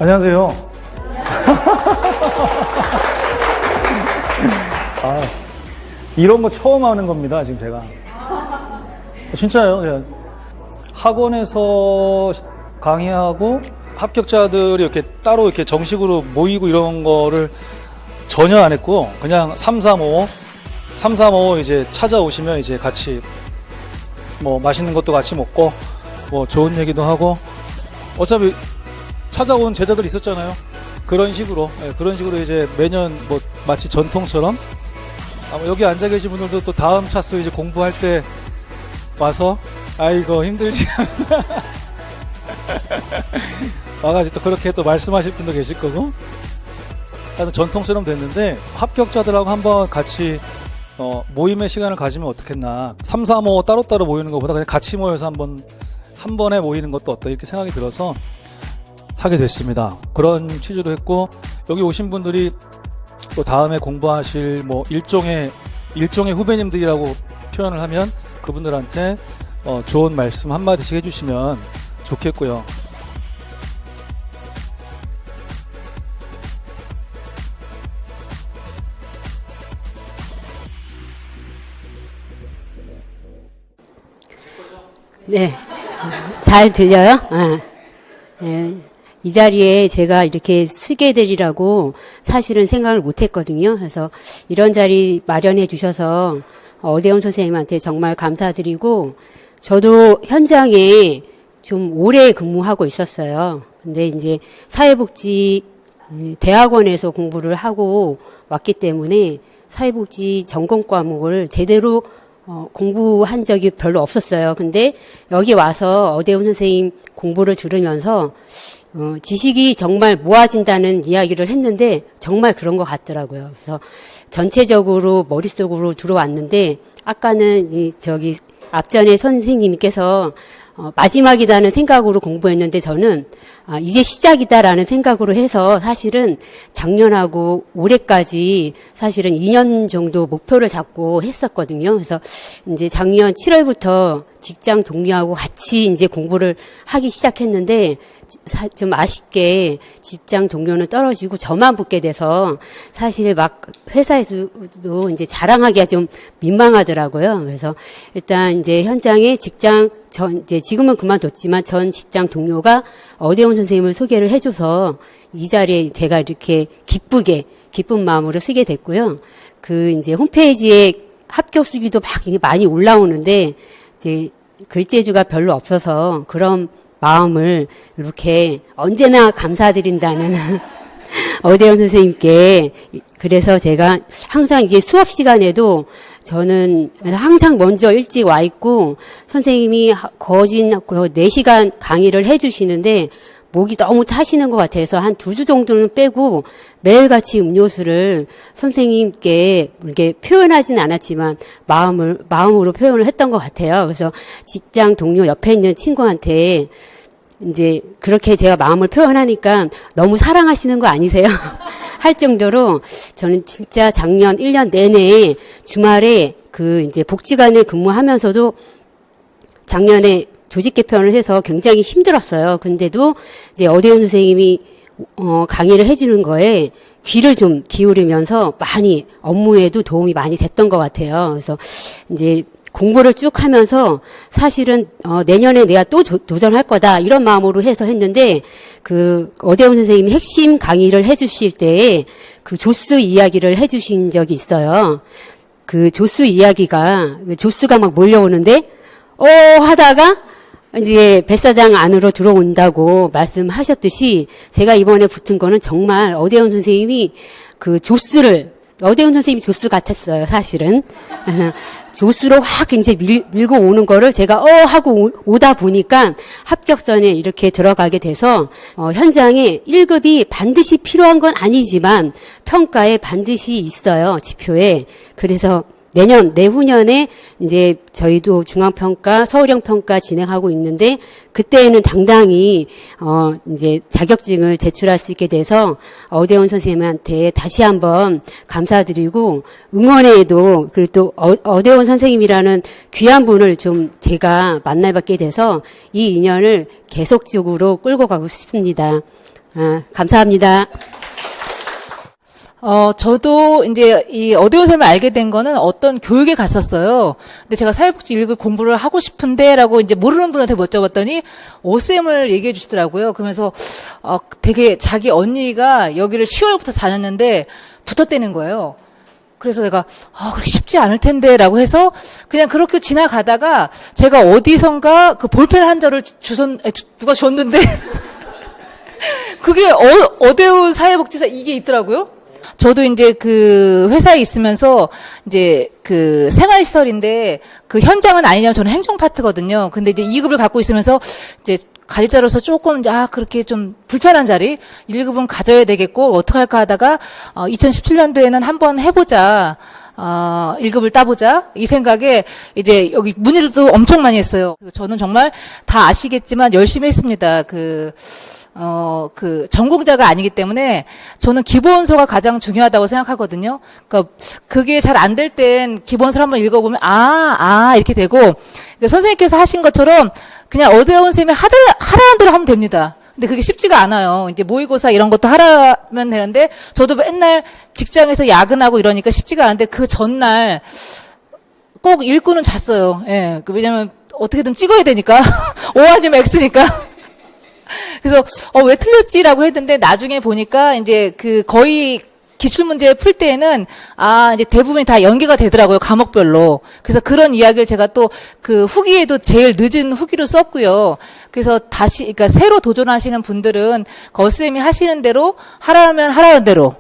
안녕하세요. 아, 이런 거 처음 하는 겁니다, 지금 제가. 진짜요. 제가 학원에서 강의하고 합격자들이 이렇게 따로 이렇게 정식으로 모이고 이런 거를 전혀 안 했고, 그냥 335 이제 찾아오시면 이제 같이 뭐 맛있는 것도 같이 먹고, 뭐 좋은 얘기도 하고, 어차피 찾아온 제자들 있었잖아요. 그런 식으로 이제 매년 뭐 마치 전통처럼, 아마 여기 앉아 계신 분들도 또 다음 차수 이제 공부할 때 와서 아이고 힘들지 와가지고 또 그렇게 또 말씀하실 분도 계실 거고, 하여튼 전통처럼 됐는데, 합격자들하고 한번 같이 모임의 시간을 가지면 어떻겠나. 335 따로따로 모이는 것보다 그냥 같이 모여서 한 번에 모이는 것도 어떠, 이렇게 생각이 들어서 하게 됐습니다. 그런 취지로 했고, 여기 오신 분들이 또 다음에 공부하실 뭐 일종의 후배님들이라고 표현을 하면 그분들한테 좋은 말씀 한마디씩 해주시면 좋겠고요. 네, 잘 들려요? 네. 이 자리에 제가 이렇게 쓰게 되리라고 사실은 생각을 못 했거든요. 그래서 이런 자리 마련해 주셔서 어대원 선생님한테 정말 감사드리고, 저도 현장에 좀 오래 근무하고 있었어요. 근데 이제 사회복지 대학원에서 공부를 하고 왔기 때문에 사회복지 전공 과목을 제대로 공부한 적이 별로 없었어요. 근데 여기 와서 어대원 선생님 공부를 들으면서 지식이 정말 모아진다는 이야기를 했는데 정말 그런 것 같더라고요. 그래서 전체적으로 머릿속으로 들어왔는데, 아까는 앞전에 선생님께서 마지막이다는 생각으로 공부했는데, 저는 이제 시작이다라는 생각으로 해서 사실은 작년하고 올해까지 사실은 2년 정도 목표를 잡고 했었거든요. 그래서 이제 작년 7월부터 직장 동료하고 같이 이제 공부를 하기 시작했는데, 좀 아쉽게 직장 동료는 떨어지고 저만 붙게 돼서 사실 막 회사에서도 이제 자랑하기가 좀 민망하더라고요. 그래서 일단 이제 현장에 이제 지금은 그만뒀지만 전 직장 동료가 어대원 선생님을 소개를 해줘서 이 자리에 제가 이렇게 기쁜 마음으로 쓰게 됐고요. 이제 홈페이지에 합격 수기도 막 많이 올라오는데, 이제 글재주가 별로 없어서 그런 마음을 이렇게 언제나 감사드린다는 어대원 선생님께, 그래서 제가 항상 이게 수업 시간에도 저는 항상 먼저 일찍 와 있고, 선생님이 거진 4시간 강의를 해주시는데 목이 너무 타시는 것 같아서 한 2주 정도는 빼고 매일같이 음료수를 선생님께 이렇게 표현하지는 않았지만 마음으로 표현을 했던 것 같아요. 그래서 직장 동료 옆에 있는 친구한테 이제 그렇게 제가 마음을 표현하니까 너무 사랑하시는 거 아니세요? 할 정도로 저는 진짜 작년 1년 내내 주말에 이제 복지관에 근무하면서도 작년에 조직 개편을 해서 굉장히 힘들었어요. 근데도 이제 어대원 선생님이 강의를 해주는 거에 귀를 좀 기울이면서 많이 업무에도 도움이 많이 됐던 것 같아요. 그래서 이제 공부를 쭉 하면서 사실은 내년에 내가 또 도전할 거다 이런 마음으로 해서 했는데, 어대원 선생님이 핵심 강의를 해주실 때 조스 이야기를 해주신 적이 있어요. 조스 이야기가 조스가 막 몰려오는데 하다가 이제 뱃사장 안으로 들어온다고 말씀하셨듯이, 제가 이번에 붙은 거는 정말 어대원 선생님이 어대원 선생님이 조스 같았어요, 사실은. 조스로 확 이제 밀고 오는 거를 제가 하고 오다 보니까 합격선에 이렇게 들어가게 돼서, 현장에 1급이 반드시 필요한 건 아니지만 평가에 반드시 있어요, 지표에. 그래서 내후년에 이제 저희도 중앙평가, 서울형평가 진행하고 있는데, 그때는 당당히 이제 자격증을 제출할 수 있게 돼서 어대원 선생님한테 다시 한번 감사드리고, 응원회에도, 그리고 또 어대원 선생님이라는 귀한 분을 좀 제가 만나뵙게 돼서 이 인연을 계속적으로 끌고 가고 싶습니다. 감사합니다. 저도 이제 이 어데오셈을 알게 된 거는 어떤 교육에 갔었어요. 근데 제가 사회복지 1급 공부를 하고 싶은데라고 이제 모르는 분한테 여쭤봤더니 오셈을 얘기해 주시더라고요. 그러면서 되게 자기 언니가 여기를 10월부터 다녔는데 붙었다는 거예요. 그래서 내가 그렇게 쉽지 않을 텐데라고 해서 그냥 그렇게 지나가다가 제가 어디선가 그 볼펜 한 절을 누가 줬는데 그게 어데오 사회복지사 이게 있더라고요. 저도 이제 그 회사에 있으면서 이제 그 생활시설인데 그 현장은 아니냐면 저는 행정파트거든요. 근데 이제 2급을 갖고 있으면서 이제 관리자로서 조금 그렇게 좀 불편한 자리 1급은 가져야 되겠고 어떻게 할까 하다가 2017년도에는 한번 해보자. 1급을 따보자. 이 생각에 이제 여기 문의도 엄청 많이 했어요. 저는 정말 다 아시겠지만 열심히 했습니다. 그 전공자가 아니기 때문에 저는 기본서가 가장 중요하다고 생각하거든요. 그러니까 그게 잘 안 될 땐 기본서를 한번 읽어보면 이렇게 되고 그러니까 선생님께서 하신 것처럼 그냥 어데온 쌤이 하라는 대로 하면 됩니다. 근데 그게 쉽지가 않아요. 이제 모의고사 이런 것도 하라면 되는데 저도 맨날 직장에서 야근하고 이러니까 쉽지가 않은데 그 전날 꼭 읽고는 잤어요. 예. 왜냐면 어떻게든 찍어야 되니까. O 아니면 X니까. 그래서 왜 틀렸지라고 했는데 나중에 보니까 이제 그 거의 기출문제 풀 때에는 이제 대부분이 다 연계가 되더라고요. 과목별로. 그래서 그런 이야기를 제가 또 그 후기에도 제일 늦은 후기로 썼고요. 그래서 그러니까 새로 도전하시는 분들은 거쌤이 하시는 대로 하라면 하라는 대로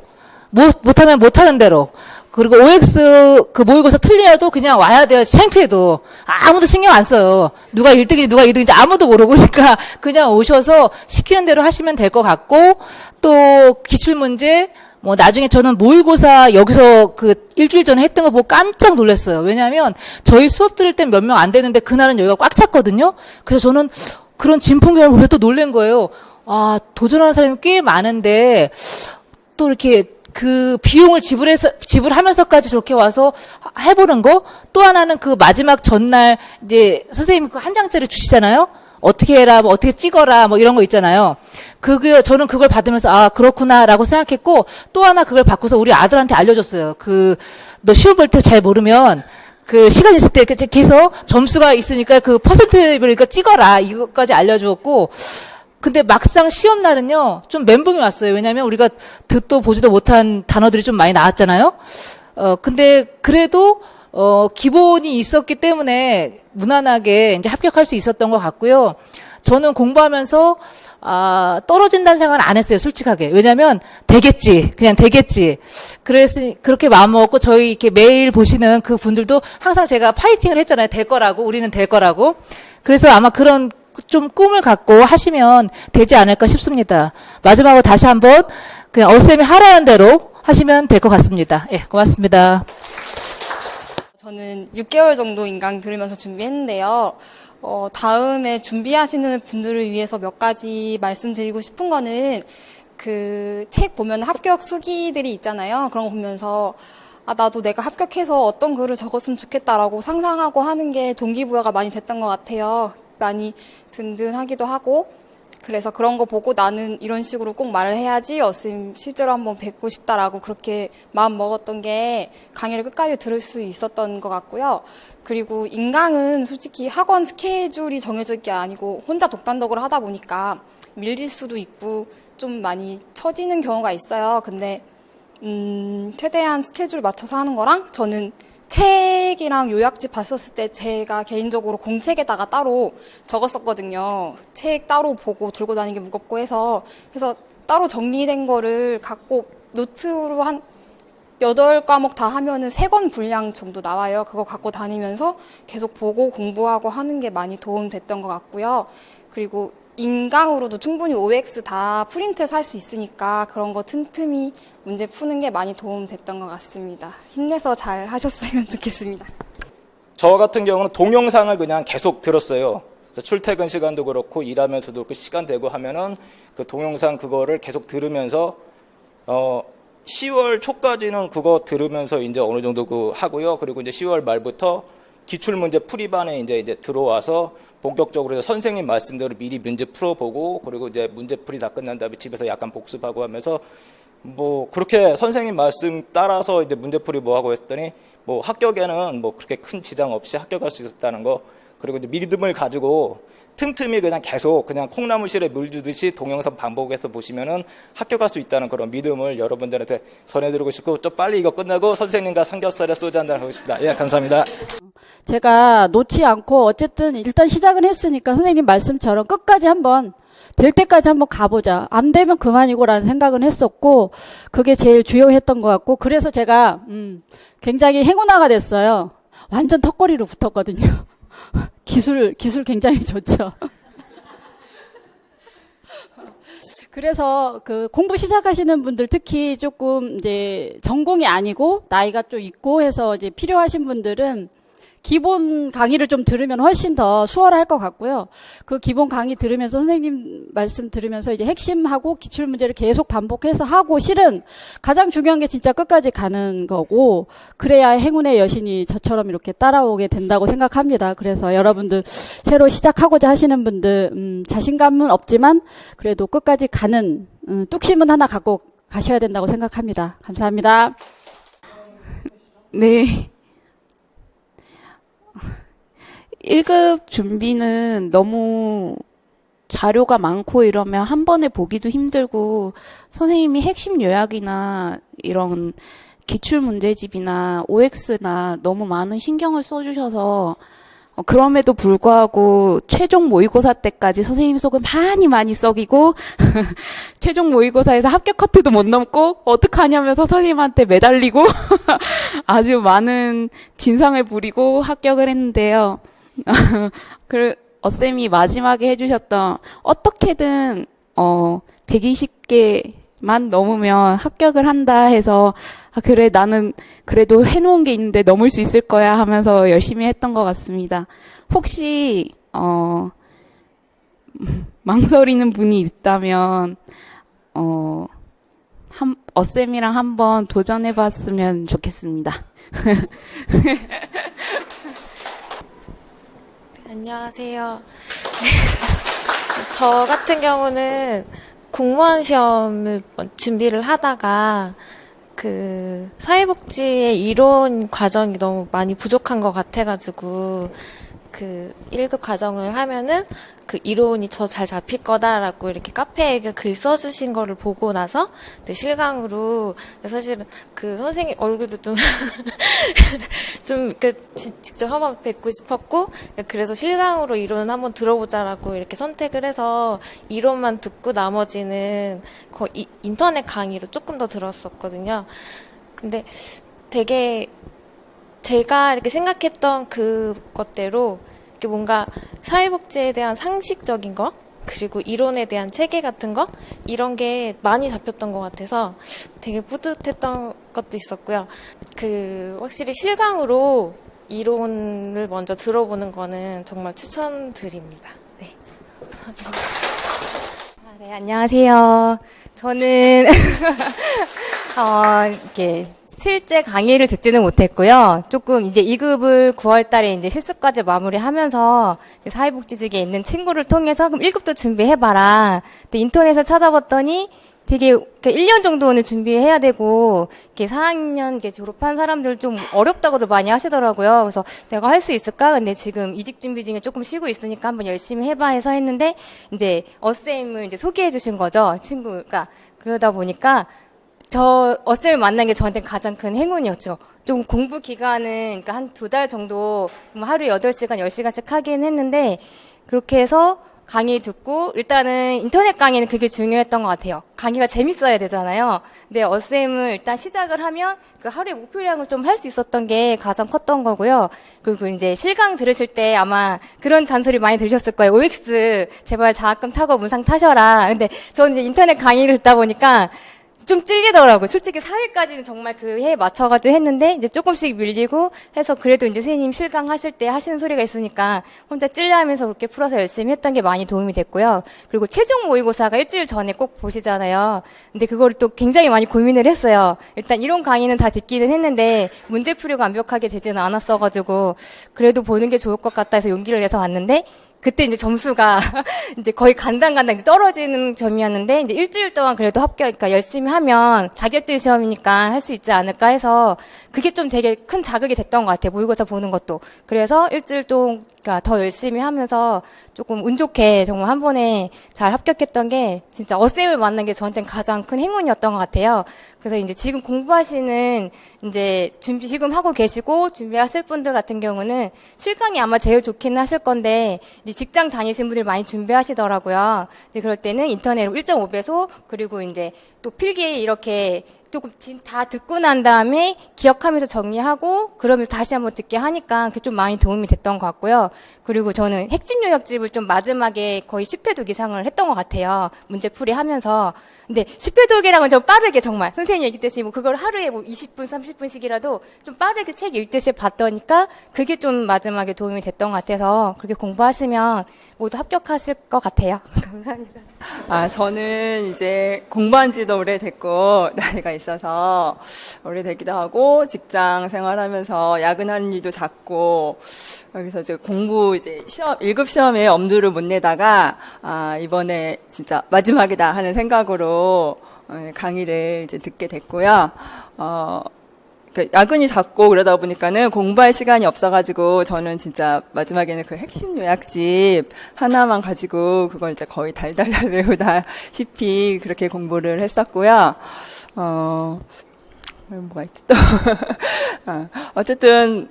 못하면 못하는 대로 그리고 OX 그 모의고사 틀려도 그냥 와야 돼요. 창피해도. 아무도 신경 안 써요. 누가 1등인지 누가 2등인지 아무도 모르고 그러니까 그냥 오셔서 시키는 대로 하시면 될 것 같고 또 기출문제 나중에 저는 모의고사 여기서 그 일주일 전에 했던 거 보고 깜짝 놀랐어요. 왜냐하면 저희 수업 들을 땐 몇 명 안 되는데 그날은 여기가 꽉 찼거든요. 그래서 저는 그런 진풍경을 보면서 또 놀란 거예요. 도전하는 사람이 꽤 많은데 또 이렇게 그 비용을 지불하면서까지 저렇게 와서 해보는 거. 또 하나는 그 마지막 전날 이제 선생님이 그 한 장짜리 주시잖아요. 어떻게 해라, 어떻게 찍어라, 이런 거 있잖아요. 저는 그걸 받으면서, 그렇구나라고 생각했고, 또 하나 그걸 받고서 우리 아들한테 알려줬어요. 너 시험 볼 때 잘 모르면, 시간 있을 때 이렇게 해서 점수가 있으니까 그 퍼센트별로 찍어라. 이것까지 알려주었고, 근데 막상 시험 날은요, 좀 멘붕이 왔어요. 왜냐면 우리가 듣도 보지도 못한 단어들이 좀 많이 나왔잖아요. 근데 그래도, 기본이 있었기 때문에 무난하게 이제 합격할 수 있었던 것 같고요. 저는 공부하면서, 떨어진다는 생각은 안 했어요, 솔직하게. 왜냐면, 그냥 되겠지. 그렇게 마음먹었고, 저희 이렇게 매일 보시는 그 분들도 항상 제가 파이팅을 했잖아요. 될 거라고, 우리는 될 거라고. 그래서 아마 그런 좀 꿈을 갖고 하시면 되지 않을까 싶습니다. 마지막으로 다시 한번, 그냥 어쌤이 하라는 대로 하시면 될 것 같습니다. 예, 고맙습니다. 저는 6개월 정도 인강 들으면서 준비했는데요. 다음에 준비하시는 분들을 위해서 몇 가지 말씀드리고 싶은 거는 그 책 보면 합격 수기들이 있잖아요. 그런 거 보면서 나도 내가 합격해서 어떤 글을 적었으면 좋겠다라고 상상하고 하는 게 동기부여가 많이 됐던 것 같아요. 많이 든든하기도 하고 그래서 그런 거 보고 나는 이런 식으로 꼭 말을 해야지 어쌤 실제로 한번 뵙고 싶다라고 그렇게 마음 먹었던 게 강의를 끝까지 들을 수 있었던 것 같고요. 그리고 인강은 솔직히 학원 스케줄이 정해져 있는 게 아니고 혼자 독단적으로 하다 보니까 밀릴 수도 있고 좀 많이 처지는 경우가 있어요. 근데 최대한 스케줄 맞춰서 하는 거랑 저는 책이랑 요약집 봤었을 때 제가 개인적으로 공책에다가 따로 적었었거든요. 책 따로 보고 들고 다니기 무겁고 해서 따로 정리된 거를 갖고 노트로 한 8과목 다 하면은 3권 분량 정도 나와요. 그거 갖고 다니면서 계속 보고 공부하고 하는 게 많이 도움됐던 것 같고요. 그리고 인강으로도 충분히 OX 다 프린트해서 할 수 있으니까 그런 거 틈틈이 문제 푸는 게 많이 도움됐던 것 같습니다. 힘내서 잘 하셨으면 좋겠습니다. 저 같은 경우는 동영상을 그냥 계속 들었어요. 그래서 출퇴근 시간도 그렇고 일하면서도 그 시간 되고 하면은 그 동영상 그거를 계속 들으면서 10월 초까지는 그거 들으면서 이제 어느 정도 하고요. 그리고 이제 10월 말부터 기출문제 풀이반에 이제 들어와서 본격적으로 이제 선생님 말씀대로 미리 문제 풀어보고 그리고 이제 문제풀이 다 끝난 다음에 집에서 약간 복습하고 하면서 뭐 그렇게 선생님 말씀 따라서 이제 문제풀이 뭐 하고 했더니 뭐 합격에는 뭐 그렇게 큰 지장 없이 합격할 수 있었다는 거 그리고 이제 믿음을 가지고 틈틈이 그냥 계속 그냥 콩나물실에 물 주듯이 동영상 반복해서 보시면은 합격할 수 있다는 그런 믿음을 여러분들한테 전해드리고 싶고 또 빨리 이거 끝나고 선생님과 삼겹살에 소주 한잔 하고 싶습니다. 예, 감사합니다. 제가 놓지 않고 어쨌든 일단 시작은 했으니까 선생님 말씀처럼 끝까지 한번 될 때까지 한번 가보자. 안 되면 그만이고라는 생각은 했었고 그게 제일 주요했던 것 같고 그래서 제가 굉장히 행운아가 됐어요. 완전 턱걸이로 붙었거든요. 기술 굉장히 좋죠. 그래서 그 공부 시작하시는 분들 특히 조금 이제 전공이 아니고 나이가 좀 있고 해서 이제 필요하신 분들은 기본 강의를 좀 들으면 훨씬 더 수월할 것 같고요. 그 기본 강의 들으면서 선생님 말씀 들으면서 이제 핵심하고 기출문제를 계속 반복해서 하고 실은 가장 중요한 게 진짜 끝까지 가는 거고 그래야 행운의 여신이 저처럼 이렇게 따라오게 된다고 생각합니다. 그래서 여러분들 새로 시작하고자 하시는 분들 자신감은 없지만 그래도 끝까지 가는 뚝심은 하나 갖고 가셔야 된다고 생각합니다. 감사합니다. 네. 1급 준비는 너무 자료가 많고 이러면 한 번에 보기도 힘들고 선생님이 핵심 요약이나 이런 기출문제집이나 OX나 너무 많은 신경을 써주셔서 그럼에도 불구하고 최종 모의고사 때까지 선생님 속을 많이 썩이고 최종 모의고사에서 합격 커트도 못 넘고 어떡하냐면서 선생님한테 매달리고 아주 많은 진상을 부리고 합격을 했는데요. 어쌤이 마지막에 해주셨던 어떻게든 120개만 넘으면 합격을 한다 해서 그래 나는 그래도 해놓은 게 있는데 넘을 수 있을 거야 하면서 열심히 했던 것 같습니다. 혹시 망설이는 분이 있다면 어쌤이랑 한번 도전해봤으면 좋겠습니다. 안녕하세요. 저 같은 경우는 공무원 시험을 준비를 하다가 그 사회복지의 이론 과정이 너무 많이 부족한 것 같아가지고 그 1급 과정을 하면은 그 이론이 저 잘 잡힐 거다라고 이렇게 카페에 글 써주신 거를 보고 나서 실강으로 사실은 그 선생님 얼굴도 좀 직접 한번 뵙고 싶었고 그래서 실강으로 이론은 한번 들어보자라고 이렇게 선택을 해서 이론만 듣고 나머지는 거의 인터넷 강의로 조금 더 들었었거든요. 근데 되게 제가 이렇게 생각했던 그것대로 이렇게 뭔가 사회복지에 대한 상식적인 거 그리고 이론에 대한 체계 같은 거 이런 게 많이 잡혔던 것 같아서 되게 뿌듯했던 것도 있었고요. 확실히 실강으로 이론을 먼저 들어보는 거는 정말 추천드립니다. 네. 네, 안녕하세요. 저는 이렇게 실제 강의를 듣지는 못했고요. 조금 이제 2급을 9월 달에 이제 실습까지 마무리하면서 사회복지직에 있는 친구를 통해서 그럼 1급도 준비해봐라. 근데 인터넷을 찾아봤더니 되게 1년 정도는 준비해야 되고 이렇게 4학년 이렇게 졸업한 사람들 좀 어렵다고도 많이 하시더라고요. 그래서 내가 할 수 있을까? 근데 지금 이직 준비 중에 조금 쉬고 있으니까 한번 열심히 해봐 해서 했는데 이제 어쌤을 이제 소개해 주신 거죠. 친구가. 그러다 보니까 어쌤을 만난 게 저한테 가장 큰 행운이었죠. 좀 공부 기간은 그러니까 한 2달 정도 하루에 8시간, 10시간씩 하긴 했는데 그렇게 해서 강의 듣고 일단은 인터넷 강의는 그게 중요했던 것 같아요. 강의가 재밌어야 되잖아요. 근데 어쌤을 일단 시작을 하면 그 하루에 목표량을 좀 할 수 있었던 게 가장 컸던 거고요. 그리고 이제 실강 들으실 때 아마 그런 잔소리 많이 들으셨을 거예요. OX 제발 장학금 타고 문상 타셔라. 근데 저는 이제 인터넷 강의를 듣다 보니까 좀 찔리더라고요. 솔직히 4회까지는 정말 그 해에 맞춰가지고 했는데 이제 조금씩 밀리고 해서 그래도 이제 선생님 실강 하실 때 하시는 소리가 있으니까 혼자 찔려하면서 그렇게 풀어서 열심히 했던 게 많이 도움이 됐고요. 그리고 최종 모의고사가 일주일 전에 꼭 보시잖아요. 근데 그거를 또 굉장히 많이 고민을 했어요. 일단 이론 강의는 다 듣기는 했는데 문제풀이가 완벽하게 되지는 않았어가지고 그래도 보는 게 좋을 것 같다 해서 용기를 내서 왔는데 그때 이제 점수가 이제 거의 간당간당 이제 떨어지는 점이었는데 이제 일주일 동안 그래도 합격, 열심히 하면 자격증 시험이니까 할 수 있지 않을까 해서 그게 좀 되게 큰 자극이 됐던 것 같아요. 모의고사 보는 것도. 그래서 일주일 동안 더 열심히 하면서 조금 운 좋게 정말 한 번에 잘 합격했던 게 진짜 어쌤을 만난 게 저한테는 가장 큰 행운이었던 것 같아요. 그래서 이제 지금 공부하시는 이제 준비 지금 하고 계시고 준비하실 분들 같은 경우는 실강이 아마 제일 좋기는 하실 건데 이제 직장 다니신 분들 많이 준비하시더라고요. 이제 그럴 때는 인터넷으로 1.5배속 그리고 이제 또 필기 이렇게 조금 다 듣고 난 다음에 기억하면서 정리하고 그러면서 다시 한번 듣게 하니까 그게 좀 많이 도움이 됐던 것 같고요. 그리고 저는 핵심 요약집을 좀 마지막에 거의 10회독 이상을 했던 것 같아요. 문제풀이 하면서. 근데 10회독이랑은 좀 빠르게 정말 선생님이 얘기했듯이 뭐 그걸 하루에 뭐 20분, 30분씩이라도 좀 빠르게 책 읽듯이 봤더니까 그게 좀 마지막에 도움이 됐던 것 같아서 그렇게 공부하시면 모두 합격하실 것 같아요. 감사합니다. 저는 이제 공부한 지도 오래됐고, 나이가 있어서 오래되기도 하고, 직장 생활하면서 야근하는 일도 작고, 그래서 이제 공부 이제 시험, 1급 시험에 엄두를 못 내다가, 이번에 진짜 마지막이다 하는 생각으로 강의를 이제 듣게 됐고요. 야근이 작고 그러다 보니까는 공부할 시간이 없어가지고 저는 진짜 마지막에는 그 핵심 요약집 하나만 가지고 그걸 이제 거의 달달달 외우다시피 그렇게 공부를 했었고요. 뭐가 있지 또? 어쨌든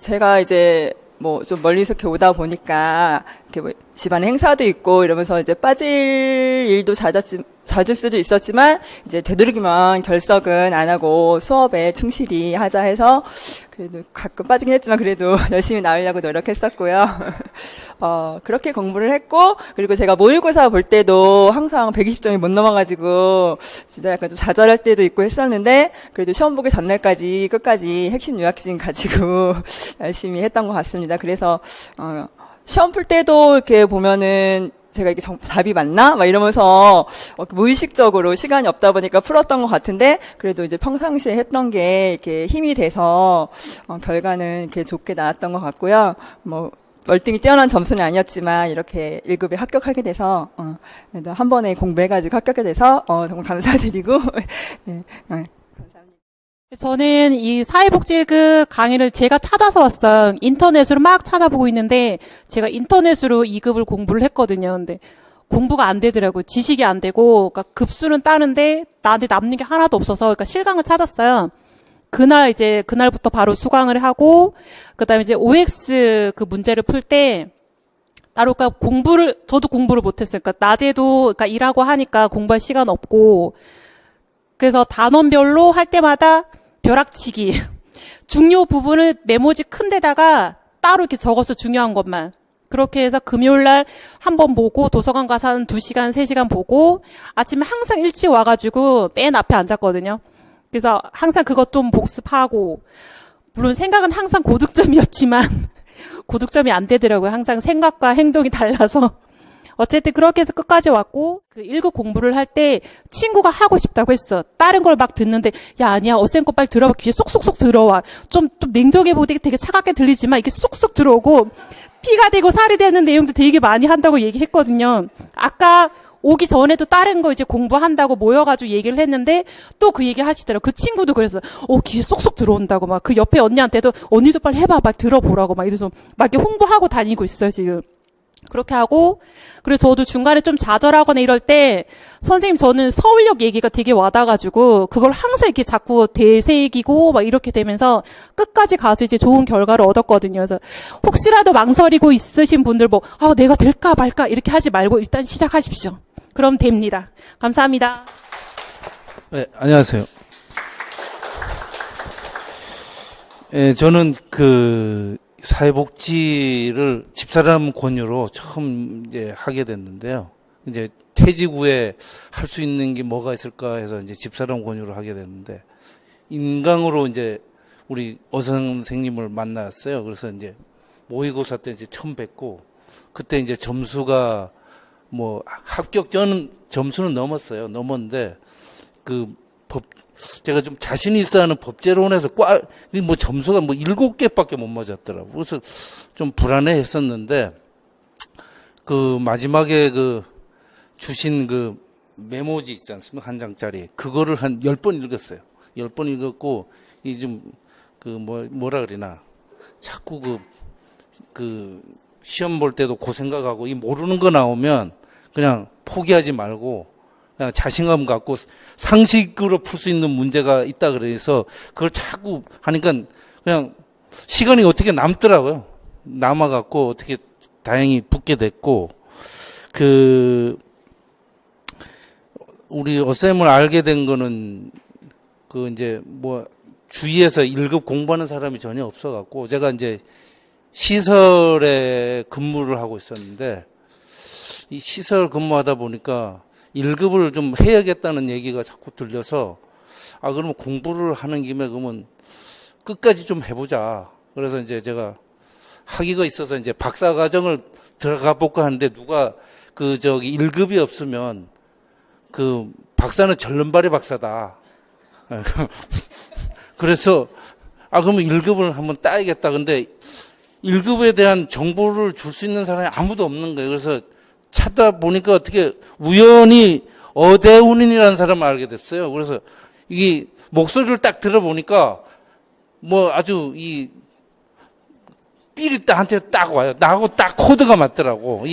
제가 이제 뭐 좀 멀리서 이렇게 오다 보니까 이렇게 뭐 집안에 행사도 있고 이러면서 이제 빠질 일도 잦을 수도 있었지만 이제 되도록이면 결석은 안 하고 수업에 충실히 하자 해서 그래도 가끔 빠지긴 했지만 그래도 열심히 나으려고 노력했었고요. 그렇게 공부를 했고 그리고 제가 모의고사 볼 때도 항상 120점이 못 넘어가지고 진짜 약간 좀 좌절할 때도 있고 했었는데 그래도 시험 보기 전날까지 끝까지 핵심 요약심 가지고 열심히 했던 것 같습니다. 그래서 시험 풀 때도 이렇게 보면은 제가 이게 답이 맞나? 막 이러면서 무의식적으로 시간이 없다 보니까 풀었던 것 같은데 그래도 이제 평상시에 했던 게 이렇게 힘이 돼서 결과는 이렇게 좋게 나왔던 것 같고요. 뭐 월등히 뛰어난 점수는 아니었지만 이렇게 1급에 합격하게 돼서 그래도 한 번에 공부해가지고 합격하게 돼서 정말 감사드리고 네, 감사합니다. 저는 이 사회복지1급 강의를 제가 찾아서 왔어요. 인터넷으로 막 찾아보고 있는데 제가 인터넷으로 2급을 공부를 했거든요. 근데 공부가 안 되더라고요. 지식이 안 되고 그러니까 급수는 따는데 나한테 남는 게 하나도 없어서 그러니까 실강을 찾았어요. 그날부터 바로 수강을 하고 그다음에 이제 OX 그 문제를 풀 때 따로 그러니까 저도 공부를 못 했어요. 그러니까 낮에도 그러니까 일하고 하니까 공부할 시간 없고 그래서 단원별로 할 때마다 벼락치기. 중요 부분을 메모지 큰 데다가 따로 이렇게 적어서 중요한 것만. 그렇게 해서 금요일 날 한 번 보고 도서관 가서 한 2시간, 3시간 보고 아침에 항상 일찍 와가지고 맨 앞에 앉았거든요. 그래서 항상 그것 좀 복습하고 물론 생각은 항상 고득점이었지만 고득점이 안 되더라고요. 항상 생각과 행동이 달라서. 어쨌든 그렇게 해서 끝까지 왔고 그 1급 공부를 할 때 친구가 하고 싶다고 했어. 다른 걸 막 듣는데 야 아니야 어센 거 빨리 들어봐. 귀에 쏙쏙쏙 들어와. 좀 냉정해 보이게 되게 차갑게 들리지만 이게 쏙쏙 들어오고 피가 되고 살이 되는 내용도 되게 많이 한다고 얘기했거든요. 아까 오기 전에도 다른 거 이제 공부한다고 모여가지고 얘기를 했는데 또 그 얘기 하시더라고. 그 친구도 그랬어. 귀에 쏙쏙 들어온다고 막 그 옆에 언니한테도 언니도 빨리 해봐. 막 들어보라고 막 이래서 막 이렇게 홍보하고 다니고 있어요 지금. 그렇게 하고 그래서 저도 중간에 좀 좌절하거나 이럴 때 선생님 저는 서울역 얘기가 되게 와닿아가지고 그걸 항상 이렇게 자꾸 되새기고 막 이렇게 되면서 끝까지 가서 이제 좋은 결과를 얻었거든요. 그래서 혹시라도 망설이고 있으신 분들 내가 될까 말까 이렇게 하지 말고 일단 시작하십시오. 그럼 됩니다. 감사합니다. 네, 안녕하세요. 저는 사회복지를 집사람 권유로 처음 이제 하게 됐는데요. 이제 퇴직 후에 할 수 있는 게 뭐가 있을까 해서 이제 집사람 권유로 하게 됐는데 인강으로 이제 우리 어 선생님을 만났어요. 그래서 이제 모의고사 때 이제 처음 뵙고 그때 이제 점수가 뭐 합격 저는 점수는 넘었는데 제가 좀 자신이 있어 하는 법제론에서 점수가 7개밖에 못 맞았더라고요. 그래서 좀 불안해 했었는데, 그 마지막에 그 주신 그 메모지 있지 않습니까? 한 장짜리. 그거를 한 10번 읽었어요. 10번 읽었고, 이 좀, 뭐라 그러나. 자꾸 시험 볼 때도 그 생각하고, 이 모르는 거 나오면 그냥 포기하지 말고, 그냥 자신감 갖고 상식으로 풀 수 있는 문제가 있다 그래서 그걸 자꾸 하니까 그냥 시간이 어떻게 남더라고요. 남아갖고 어떻게 다행히 붙게 됐고, 우리 어쌤을 알게 된 거는 이제 주위에서 1급 공부하는 사람이 전혀 없어갖고 제가 이제 시설에 근무를 하고 있었는데 이 시설 근무하다 보니까 1급을 좀 해야겠다는 얘기가 자꾸 들려서 그러면 공부를 하는 김에 그러면 끝까지 좀 해보자. 그래서 이제 제가 학위가 있어서 이제 박사과정을 들어가 볼까 하는데 누가 1급이 없으면 박사는 절름발이 박사다. 그래서 그러면 1급을 한번 따야겠다. 근데 1급에 대한 정보를 줄 수 있는 사람이 아무도 없는 거예요. 그래서 찾다 보니까 어떻게 우연히 어대운이라는 사람을 알게 됐어요. 그래서 이 목소리를 딱 들어보니까 아주 이 삘이 나한테 딱 와요. 나하고 딱 코드가 맞더라고.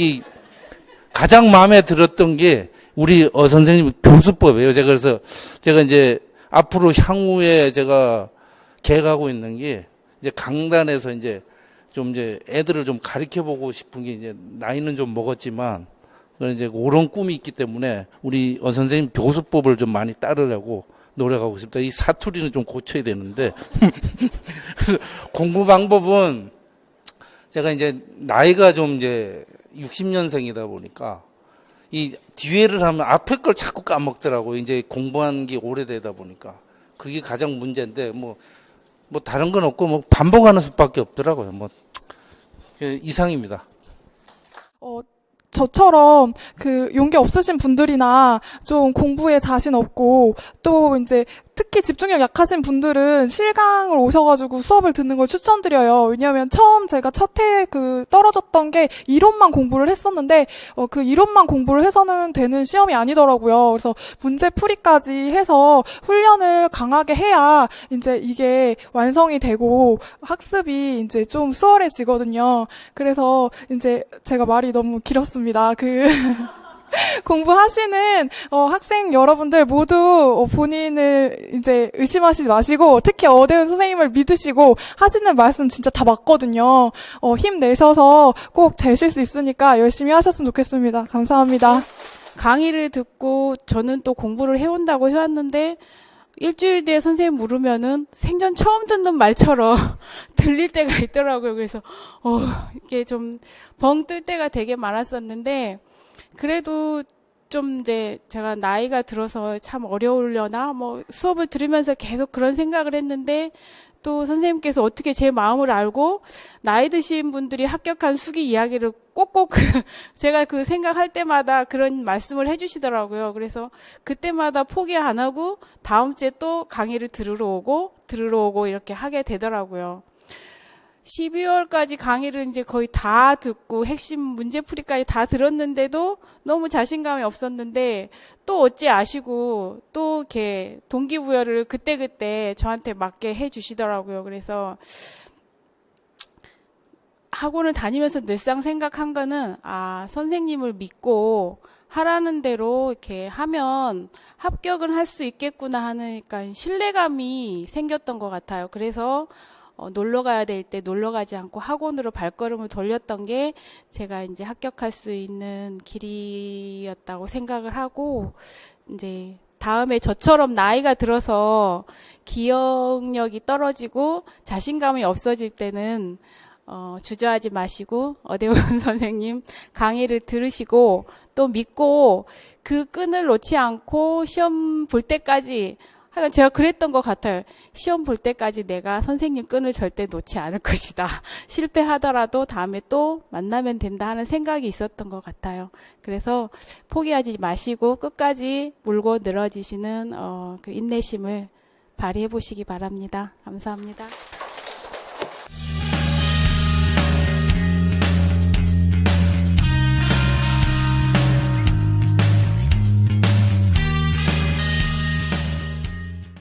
가장 마음에 들었던 게 우리 선생님 교수법이에요. 그래서 제가 이제 앞으로 향후에 제가 계획하고 있는 게 이제 강단에서 이제 애들을 좀 가르쳐 보고 싶은 게 이제 나이는 좀 먹었지만 이제 그런 꿈이 있기 때문에 우리 선생님 교수법을 좀 많이 따르려고 노력하고 있습니다. 이 사투리는 좀 고쳐야 되는데 그래서 공부 방법은 제가 이제 나이가 좀 이제 60년생이다 보니까 이 뒤에를 하면 앞에 걸 자꾸 까먹더라고요. 이제 공부한 게 오래되다 보니까 그게 가장 문제인데 다른 건 없고 반복하는 수밖에 없더라고요. 이상입니다. 저처럼 용기 없으신 분들이나 좀 공부에 자신 없고 또 이제 특히 집중력 약하신 분들은 실강을 오셔가지고 수업을 듣는 걸 추천드려요. 왜냐하면 처음 제가 첫 해에 떨어졌던 게 이론만 공부를 했었는데 그 이론만 공부를 해서는 되는 시험이 아니더라고요. 그래서 문제풀이까지 해서 훈련을 강하게 해야 이제 이게 완성이 되고 학습이 이제 좀 수월해지거든요. 그래서 이제 제가 말이 너무 길었습니다. 공부하시는 학생 여러분들 모두 본인을 이제 의심하시지 마시고 특히 어대운 선생님을 믿으시고 하시는 말씀 진짜 다 맞거든요. 힘내셔서 꼭 되실 수 있으니까 열심히 하셨으면 좋겠습니다. 감사합니다. 강의를 듣고 저는 또 공부를 해온다고 해왔는데 일주일 뒤에 선생님 물으면은 생전 처음 듣는 말처럼 들릴 때가 있더라고요. 그래서 이게 좀 벙 뜰 때가 되게 많았었는데 그래도 좀 이제 제가 나이가 들어서 참 어려우려나 수업을 들으면서 계속 그런 생각을 했는데 또 선생님께서 어떻게 제 마음을 알고 나이 드신 분들이 합격한 수기 이야기를 꼭꼭 제가 생각할 때마다 그런 말씀을 해주시더라고요. 그래서 그때마다 포기 안 하고 다음 주에 또 강의를 들으러 오고 이렇게 하게 되더라고요. 12월까지 강의를 이제 거의 다 듣고 핵심 문제풀이까지 다 들었는데도 너무 자신감이 없었는데 또 어찌 아시고 또 이렇게 동기부여를 그때그때 저한테 맞게 해주시더라고요. 그래서 학원을 다니면서 늘상 생각한 거는 선생님을 믿고 하라는 대로 이렇게 하면 합격을 할 수 있겠구나 하는 신뢰감이 생겼던 것 같아요. 그래서 놀러 가야 될 때 놀러 가지 않고 학원으로 발걸음을 돌렸던 게 제가 이제 합격할 수 있는 길이었다고 생각을 하고 이제 다음에 저처럼 나이가 들어서 기억력이 떨어지고 자신감이 없어질 때는 주저하지 마시고 어대운 선생님 강의를 들으시고 또 믿고 그 끈을 놓지 않고 시험 볼 때까지 하여간 제가 그랬던 것 같아요. 시험 볼 때까지 내가 선생님 끈을 절대 놓지 않을 것이다. 실패하더라도 다음에 또 만나면 된다 하는 생각이 있었던 것 같아요. 그래서 포기하지 마시고 끝까지 물고 늘어지시는 그 인내심을 발휘해 보시기 바랍니다. 감사합니다.